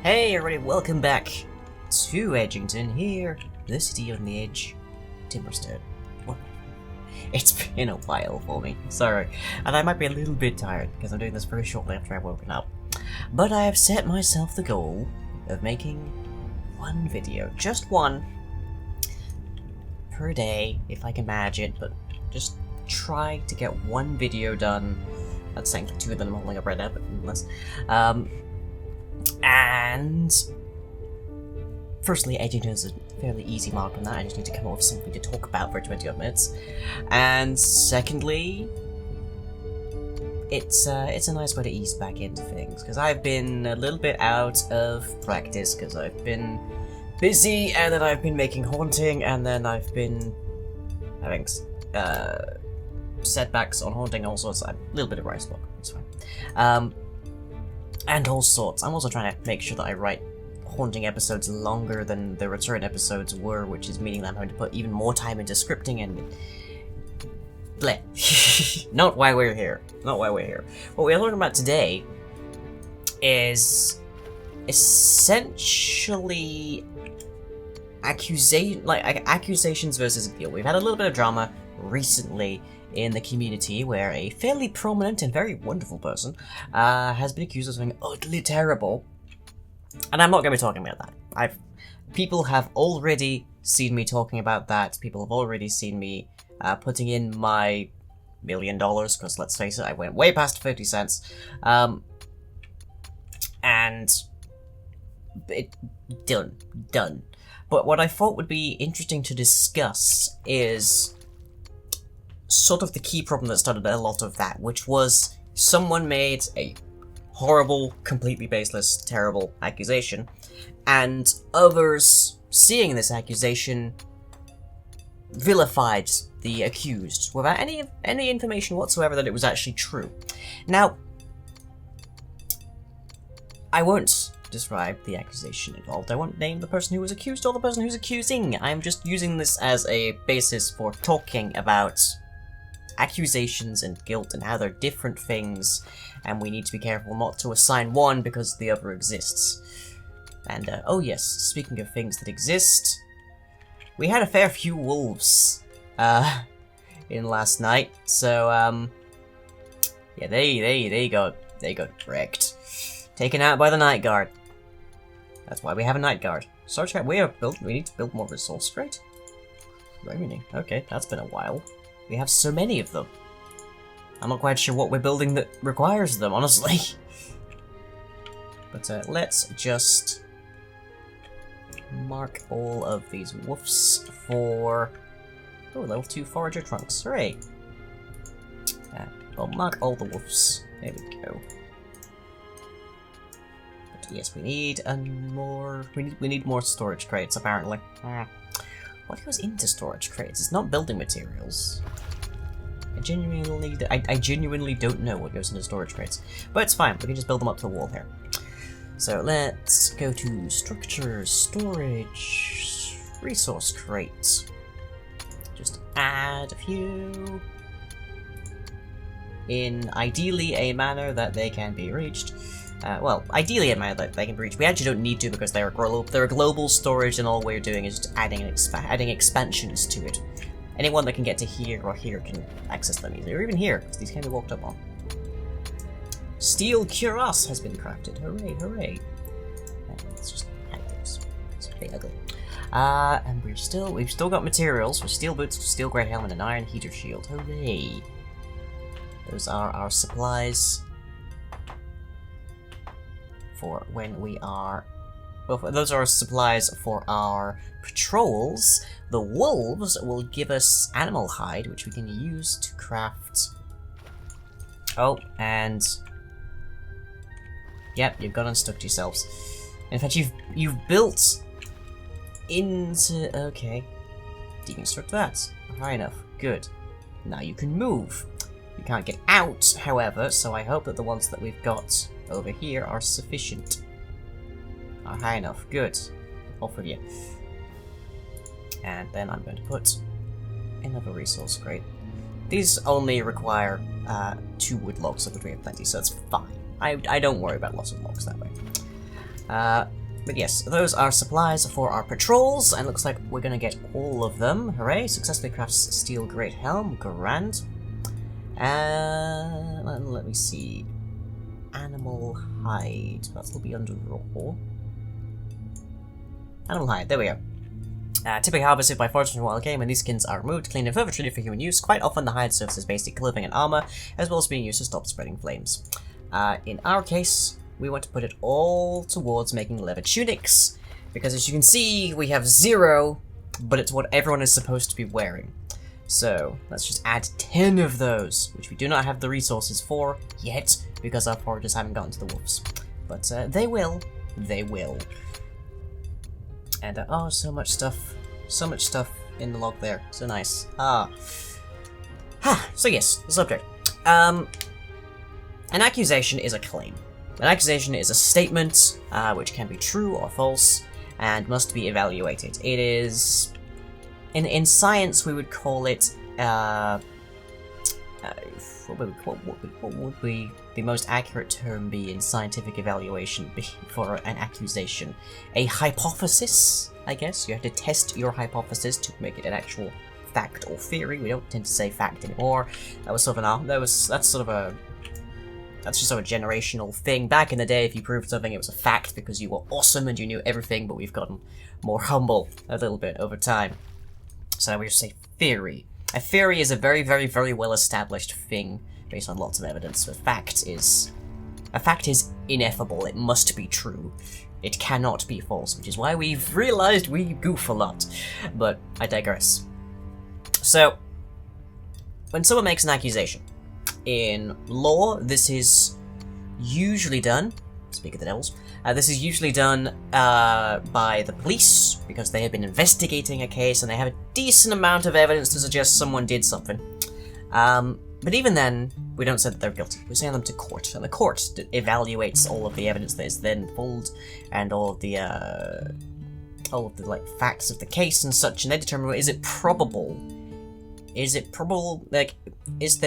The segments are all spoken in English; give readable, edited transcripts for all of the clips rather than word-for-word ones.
Hey everybody, welcome back to Edgington here, the city on the edge, Timberstone. It's been a while for me, sorry, and I might be a little bit tired because I'm doing this very shortly after I've woken up. But I have set myself the goal of making one video, just one, per day, if I can manage it, but just try to get one video done. That's saying two of them holding up right now, but nonetheless. And firstly, Edgington is a fairly easy mark on that. I just need to come up with something to talk about for 20 odd minutes. And secondly, it's a nice way to ease back into things because I've been a little bit out of practice because I've been busy, and then I've been making haunting, and then I've been having setbacks on haunting, all sorts. A little bit of writer's block. It's fine. And all sorts. I'm also trying to make sure that I write haunting episodes longer than the return episodes were, which is meaning that I'm having to put even more time into scripting and bleh. Not why we're here. Not why we're here. What we're learning about today is essentially accusations versus appeal. We've had a little bit of drama recently in the community where a fairly prominent and very wonderful person has been accused of something utterly terrible, and I'm not going to be talking about that. People have already seen me talking about that. People have already seen me putting in my $1 million, because let's face it, I went way past 50 cents, and it done. But what I thought would be interesting to discuss is sort of the key problem that started a lot of that, which was someone made a horrible, completely baseless, terrible accusation, and others, seeing this accusation, vilified the accused without any information whatsoever that it was actually true. Now, I won't describe the accusation involved. I won't name the person who was accused or the person who's accusing. I'm just using this as a basis for talking about accusations and guilt and how they're different things, and we need to be careful not to assign one because the other exists. And oh yes, speaking of things that exist, we had a fair few wolves in last night, so yeah, they got wrecked, taken out by the night guard. That's why we have a night guard. Storage crate, we need to build more resource crate. Really? Okay, that's been a while. We have so many of them. I'm not quite sure what we're building that requires them, honestly. But let's just mark all of these woofs for level 2 forager trunks. Hooray! I'll mark all the woofs. There we go. But yes, we need more. We need more storage crates apparently. What goes into storage crates? It's not building materials. I genuinely don't know what goes into storage crates. But it's fine, we can just build them up to the wall here. So let's go to structures, storage, resource crates. Just add a few in ideally a manner that they can be reached. Well, ideally a manner that they can be reached. We actually don't need to because they're a global storage, and all we're doing is just adding expansions to it. Anyone that can get to here or here can access them easily, or even here, because these can be walked up on. Steel cuirass has been crafted. Hooray, hooray. Let's just hide those. It's pretty ugly. And we've still got materials for steel boots, steel great helmet, and iron heater shield. Hooray. Those are our supplies for when we are... Well, those are supplies for our patrols. The wolves will give us animal hide, which we can use to craft... Oh, and... Yep, you've got unstuck yourselves. In fact, you've built into... Okay. Deconstruct that. High enough. Good. Now you can move. You can't get out, however, so I hope that the ones that we've got over here are sufficient. Are high enough. Good. Off with you. And then I'm going to put another resource crate. These only require 2 wood logs, of which we have plenty, so it's fine. I don't worry about lots of logs that way. But yes, those are supplies for our patrols, and looks like we're gonna get all of them. Hooray! Successfully crafts steel great helm. Grand. And let me see. Animal hide. That'll be under raw. Animal hide. There we go. Typically harvested by foragers from wild game, and these skins are removed, cleaned, and further treated for human use. Quite often, the hide serves as basic clothing and armor, as well as being used to stop spreading flames. In our case, we want to put it all towards making leather tunics, because as you can see, we have 0, but it's what everyone is supposed to be wearing. So let's just add 10 of those, which we do not have the resources for yet, because our foragers haven't gotten to the wolves. But they will. They will. And oh, so much stuff in the log there. So nice. So yes, the subject. An accusation is a claim. An accusation is a statement which can be true or false and must be evaluated. It is, in science, we would call it what would be the most accurate term be in scientific evaluation for an accusation? A hypothesis, I guess. You have to test your hypothesis to make it an actual fact or theory. We don't tend to say fact anymore. That was sort of that's just sort of a generational thing. Back in the day, if you proved something, it was a fact because you were awesome and you knew everything, but we've gotten more humble a little bit over time. So we just say theory. A theory is a very, very, very well-established thing based on lots of evidence. A fact is ineffable. It must be true. It cannot be false, which is why we've realized we goof a lot. But I digress. So, when someone makes an accusation, in law, this is usually done, speak of the devils, this is usually done by the police, because they have been investigating a case and they have a decent amount of evidence to suggest someone did something. But even then, we don't say that they're guilty. We send them to court, and the court evaluates all of the evidence that is then pulled, and all of the like facts of the case and such, and they determine, is it probable? Is it probable? Like, is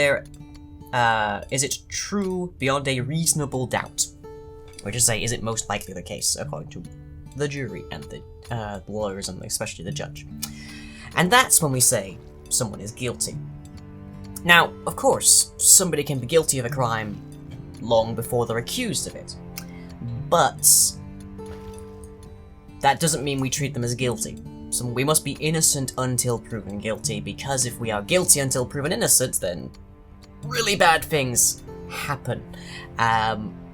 it true beyond a reasonable doubt? Or just say, is it most likely the case, according to the jury and the lawyers and especially the judge. And that's when we say someone is guilty. Now, of course, somebody can be guilty of a crime long before they're accused of it. But that doesn't mean we treat them as guilty. So we must be innocent until proven guilty, because if we are guilty until proven innocent, then really bad things happen.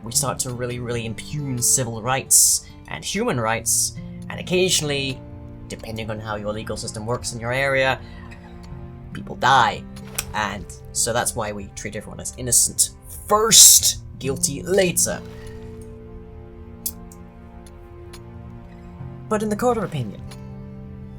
We start to really, really impugn civil rights and human rights, and occasionally, depending on how your legal system works in your area, people die. And so that's why we treat everyone as innocent first, guilty later. But in the court of opinion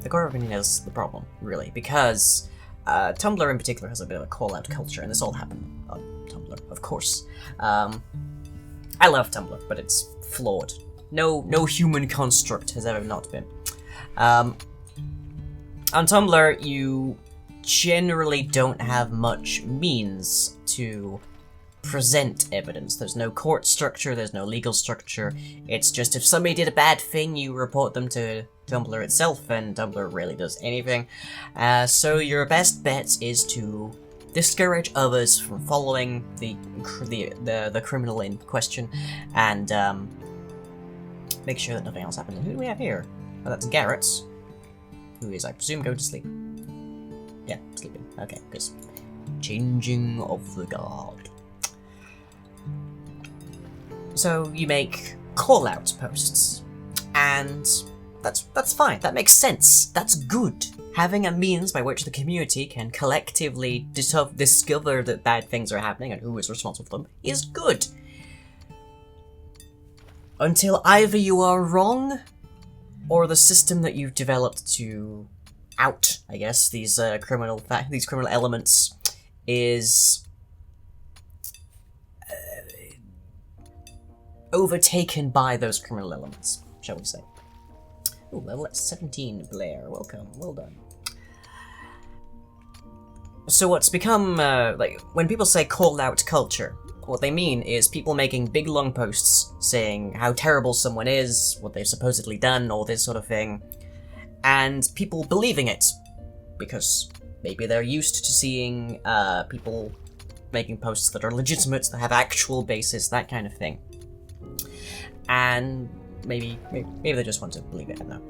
is the problem, really, because Tumblr in particular has a bit of a call-out culture, and this all happened on Tumblr, of course. I love Tumblr, but it's flawed. No human construct has ever not been. On Tumblr, you generally don't have much means to present evidence. There's no court structure, there's no legal structure. It's just if somebody did a bad thing, you report them to Tumblr itself, and Tumblr rarely does anything. So your best bet is to discourage others from following the criminal in question, and make sure that nothing else happens. And who do we have here? Oh, that's Garrett, who is, I presume, going to sleep. Yeah, sleeping. Okay, because changing of the guard. So you make call-out posts, and that's fine. That makes sense. That's good. Having a means by which the community can collectively discover that bad things are happening and who is responsible for them is good. Until either you are wrong, or the system that you've developed to out, I guess, these criminal elements is overtaken by those criminal elements, shall we say. Ooh, level at 17, Blair. Welcome. Well done. So what's become, like, when people say call-out culture, What they mean is people making big long posts saying how terrible someone is, what they've supposedly done, all this sort of thing, and people believing it, because maybe they're used to seeing people making posts that are legitimate, that have actual basis, that kind of thing. And maybe they just want to believe it, I don't know.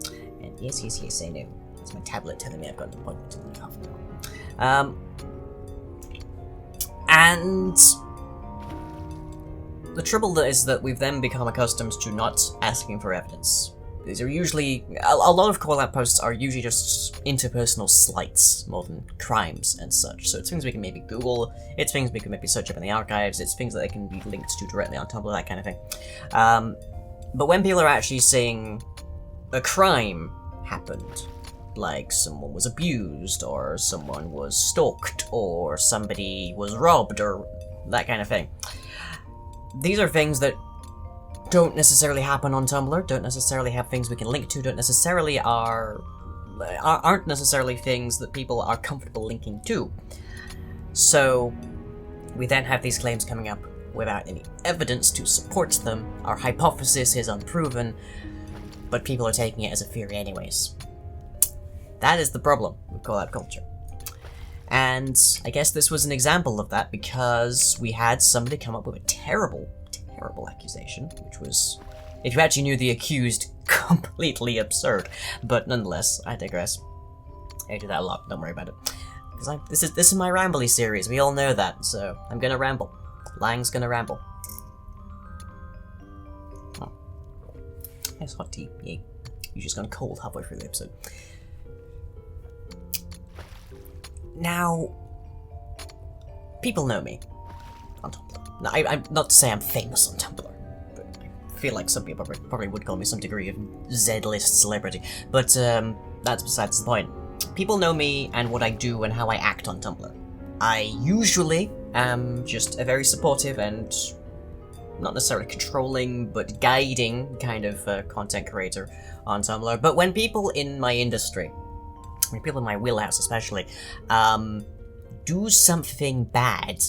And yes, I know. It's my tablet telling me I've got an appointment in half an hour. And the trouble is that we've then become accustomed to not asking for evidence. These are usually, a lot of call-out posts are usually just interpersonal slights more than crimes and such. So it's things we can maybe Google, it's things we can maybe search up in the archives, it's things that they can be linked to directly on Tumblr, that kind of thing. But when people are actually saying a crime happened, like someone was abused, or someone was stalked, or somebody was robbed, or that kind of thing, these are things that don't necessarily happen on Tumblr, don't necessarily have things we can link to, don't necessarily aren't necessarily things that people are comfortable linking to. So we then have these claims coming up without any evidence to support them. Our hypothesis is unproven, but people are taking it as a theory anyways. That is the problem with call-out culture. And I guess this was an example of that, because we had somebody come up with a terrible accusation, which was, if you actually knew the accused, completely absurd. But nonetheless, I digress. I do that a lot, don't worry about it. Because this is my rambly series, we all know that, so I'm gonna ramble. Lang's gonna ramble. Oh. Nice hot tea, yay. You just gone cold halfway through the episode. Now, people know me on Tumblr. Now, I'm not to say I'm famous on Tumblr, but I feel like some people probably would call me some degree of Z-list celebrity. But that's besides the point. People know me and what I do and how I act on Tumblr. I usually am just a very supportive and not necessarily controlling, but guiding kind of content creator on Tumblr. But when people in my industry, when people in my wheelhouse especially, do something bad,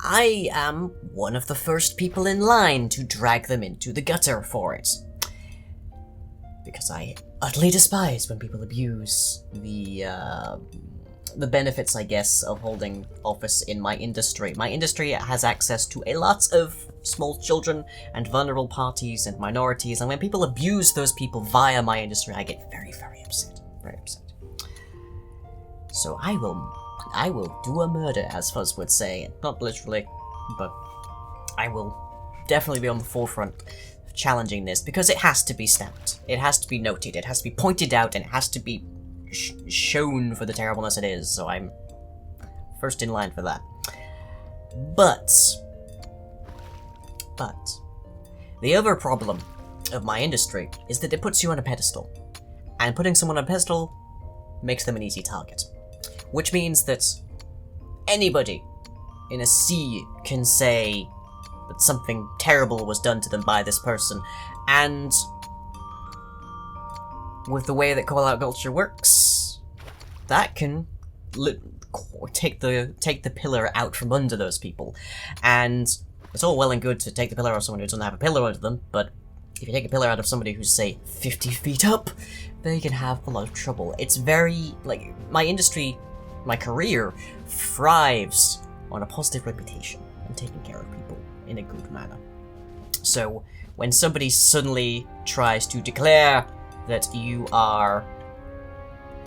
I am one of the first people in line to drag them into the gutter for it. Because I utterly despise when people abuse the benefits, I guess, of holding office in my industry. My industry has access to a lot of small children and vulnerable parties and minorities, and when people abuse those people via my industry, I get very, very upset. Very upset. So I will do a murder, as Fuzz would say. Not literally, but I will definitely be on the forefront of challenging this, because it has to be stamped. It has to be noted, it has to be pointed out, and it has to be shown for the terribleness it is, so I'm first in line for that. But the other problem of my industry is that it puts you on a pedestal, and putting someone on a pedestal makes them an easy target. Which means that anybody in a sea can say that something terrible was done to them by this person, and with the way that call-out culture works, that can take the pillar out from under those people. And it's all well and good to take the pillar out of someone who doesn't have a pillar under them, but if you take a pillar out of somebody who's, say, 50 feet up, they can have a lot of trouble. It's very, like, my industry, my career, thrives on a positive reputation and taking care of people in a good manner. So, when somebody suddenly tries to declare that you are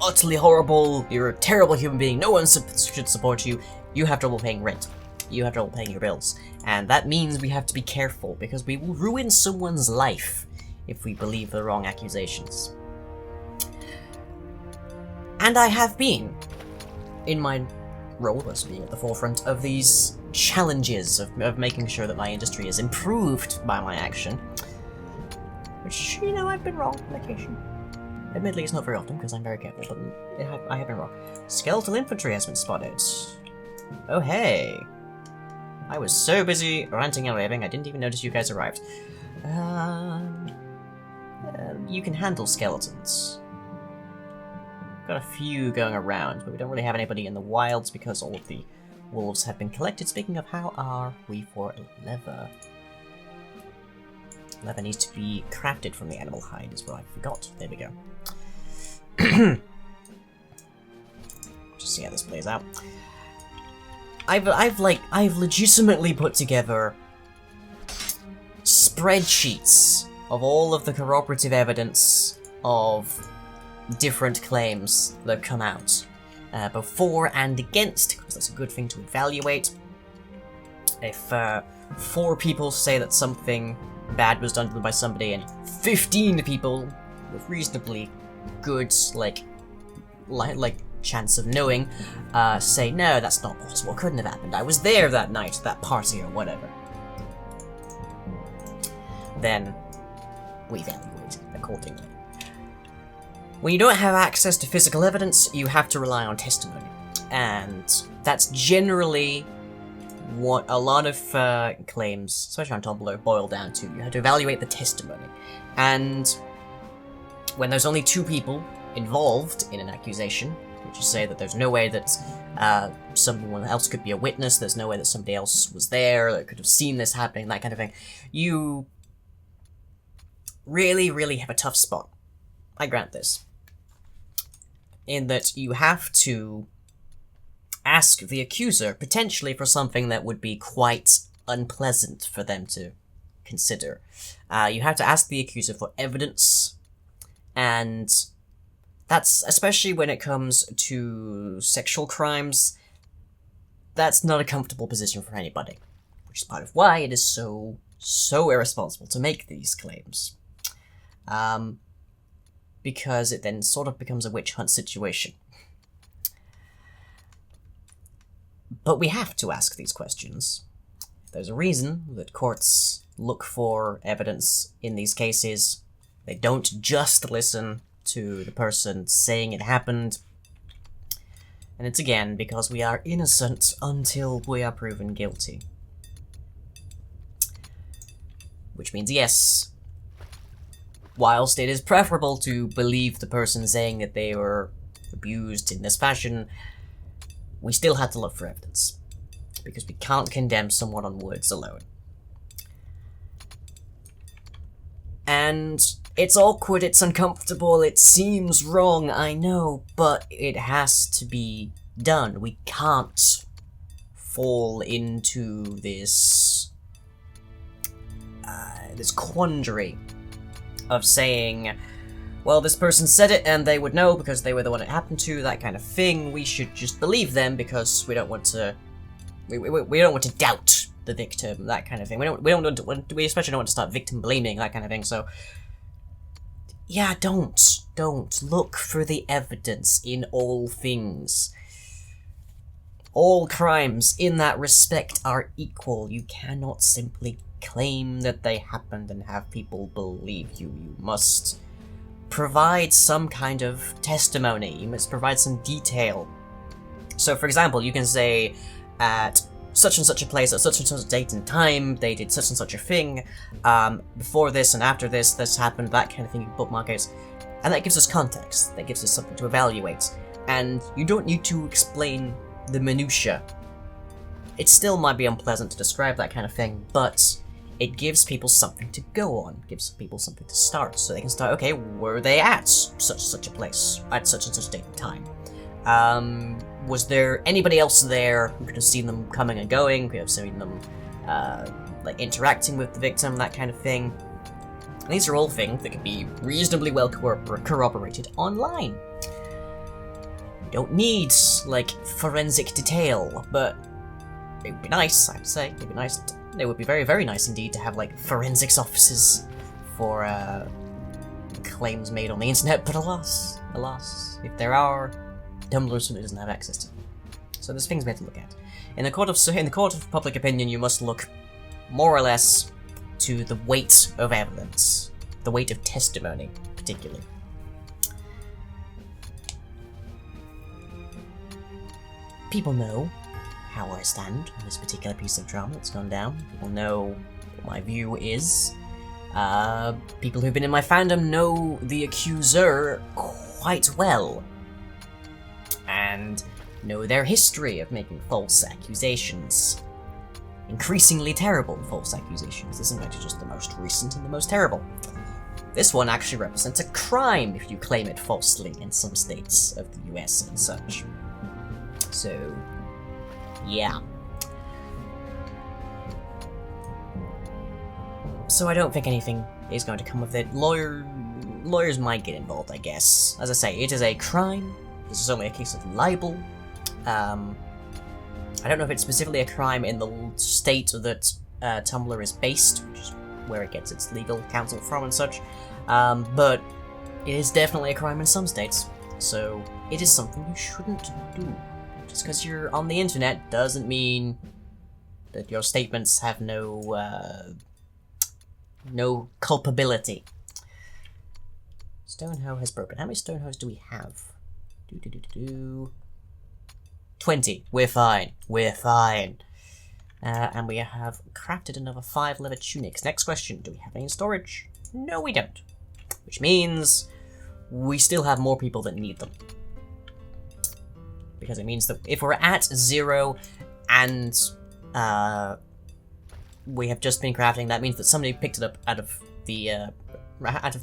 utterly horrible, you're a terrible human being, no one should support you, you have trouble paying rent. You have trouble paying your bills. And that means we have to be careful, because we will ruin someone's life if we believe the wrong accusations. And I have been, in my role as being at the forefront of these challenges of making sure that my industry is improved by my action, which, you know, I've been wrong on occasion. Admittedly, it's not very often, because I'm very careful, but I have been wrong. Skeletal infantry has been spotted. Oh hey! I was so busy ranting and raving, I didn't even notice you guys arrived. You can handle skeletons. Got a few going around, but we don't really have anybody in the wilds because all of the wolves have been collected. Speaking of, how are we for leather? Leather needs to be crafted from the animal hide, is what I forgot. There we go. Just see how this plays out. I've legitimately put together spreadsheets of all of the corroborative evidence of different claims that have come out, both for and against, because that's a good thing to evaluate. If 4 people say that something bad was done to them by somebody, and 15 people with reasonably good, like chance of knowing, say, no, that's not possible, it couldn't have happened, I was there that night, that party, or whatever, then we evaluate accordingly. When you don't have access to physical evidence, you have to rely on testimony, and that's generally what a lot of claims, especially on Tumblr, boil down to. You have to evaluate the testimony, and when there's only 2 people involved in an accusation, which is say that there's no way that someone else could be a witness, there's no way that somebody else was there that could have seen this happening, that kind of thing, you really, really have a tough spot. I grant this. In that you have to ask the accuser, potentially for something that would be quite unpleasant for them to consider. You have to ask the accuser for evidence, and that's, especially when it comes to sexual crimes, that's not a comfortable position for anybody. Which is part of why it is so irresponsible to make these claims. Because it then sort of becomes a witch hunt situation. But we have to ask these questions. There's a reason that courts look for evidence in these cases. They don't just listen to the person saying it happened. And it's again because we are innocent until we are proven guilty. Which means, yes, whilst it is preferable to believe the person saying that they were abused in this fashion, we still had to look for evidence, because we can't condemn someone on words alone. And it's awkward, it's uncomfortable, it seems wrong, I know, but it has to be done. We can't fall into this this quandary of saying, well, this person said it and they would know because they were the one it happened to, that kind of thing. We should just believe them because we don't want to we don't want to doubt the victim, that kind of thing. We especially don't want to start victim blaming, that kind of thing. So yeah, don't look for the evidence in all things. All crimes in that respect are equal. You cannot simply claim that they happened and have people believe you. You must provide some kind of testimony. You must provide some detail. So, for example, you can say, at such and such a place, at such and such a date and time, they did such and such a thing, before this and after this happened, that kind of thing, you bookmark it. And that gives us context, that gives us something to evaluate. And you don't need to explain the minutiae. It still might be unpleasant to describe that kind of thing, but it gives people something to go on, gives people something to start, so they can start, okay, were they at such a place, at such and such a date and time? Was there anybody else there who could have seen them coming and going, could have seen them, like, interacting with the victim, that kind of thing? And these are all things that can be reasonably well corroborated online. You don't need, like, forensic detail, but it would be nice, I have to say, it would be nice. It would be very, very nice indeed to have, like, forensics offices for, claims made on the internet, but alas, if there are, Tumblr simply doesn't have access to them. So there's things we have to look at. In the court of public opinion, you must look, more or less, to the weight of evidence. The weight of testimony, particularly. People know how I stand on this particular piece of drama that's gone down. People know what my view is. People who've been in my fandom know the accuser quite well. And know their history of making false accusations. Increasingly terrible false accusations. This isn't actually just the most recent and the most terrible. This one actually represents a crime if you claim it falsely in some states of the US and such. So, yeah. So I don't think anything is going to come of it. Lawyers might get involved, I guess. As I say, it is a crime. This is only a case of libel. I don't know if it's specifically a crime in the state that Tumblr is based, which is where it gets its legal counsel from and such, but it is definitely a crime in some states, so it is something you shouldn't do. Just because you're on the internet doesn't mean that your statements have no culpability. Stone hoe has broken. How many stone hoes do we have? 20. We're fine. We're fine. And we have crafted another 5 leather tunics. Next question. Do we have any in storage? No, we don't. Which means we still have more people that need them. Because it means that if we're at 0 and we have just been crafting, that means that somebody picked it up out of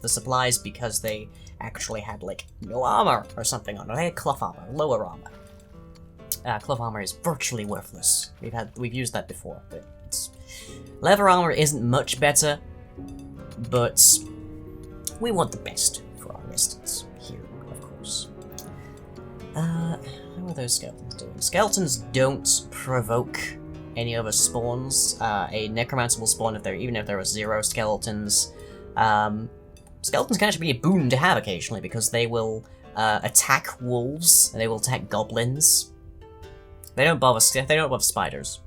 the supplies because they actually had, like, no armor or something on it. They had cloth armor, lower armor. Cloth armor is virtually worthless. We've used that before, but leather armor isn't much better, but we want the best for our residents here, of course. How are those skeletons doing? Skeletons don't provoke any other spawns. A necromancer will spawn even if there are 0 skeletons. Skeletons can actually be a boon to have occasionally because they will attack wolves and they will attack goblins. They don't bother spiders.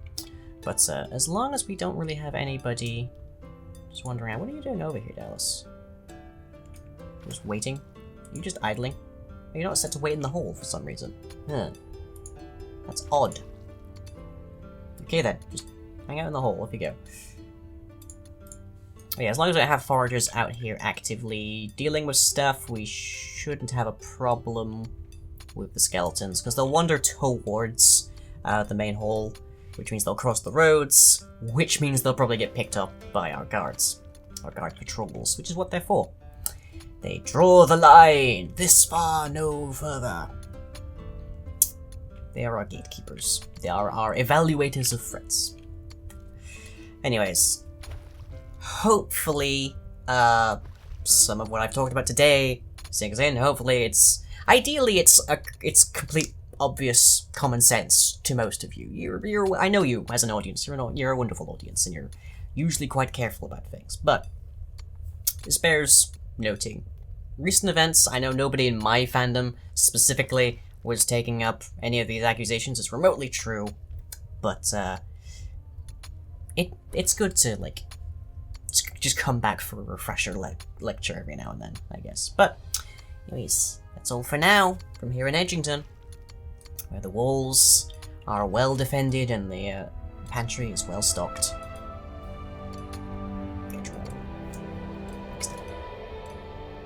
But as long as we don't really have anybody just wandering around. What are you doing over here, Dallas? Just waiting? Are you just idling? Are you not set to wait in the hole for some reason? Huh. That's odd. Okay then, just hang out in the hole, off you go. But yeah, as long as we have foragers out here actively dealing with stuff, we shouldn't have a problem with the skeletons, because they'll wander towards the main hall, which means they'll cross the roads, which means they'll probably get picked up by our guards. Our guard patrols, which is what they're for. They draw the line! This far, no further. They are our gatekeepers. They are our evaluators of threats. Anyways, hopefully, some of what I've talked about today sinks in. Hopefully ideally it's complete, obvious common sense to most of you. I know you as an audience. You're a wonderful audience, and you're usually quite careful about things. But this bears noting. Recent events, I know nobody in my fandom specifically was taking up any of these accusations. It's remotely true, but it's good to, like, just come back for a refresher lecture every now and then, I guess. But anyways, that's all for now from here in Edgington, where the walls are well defended and the pantry is well stocked.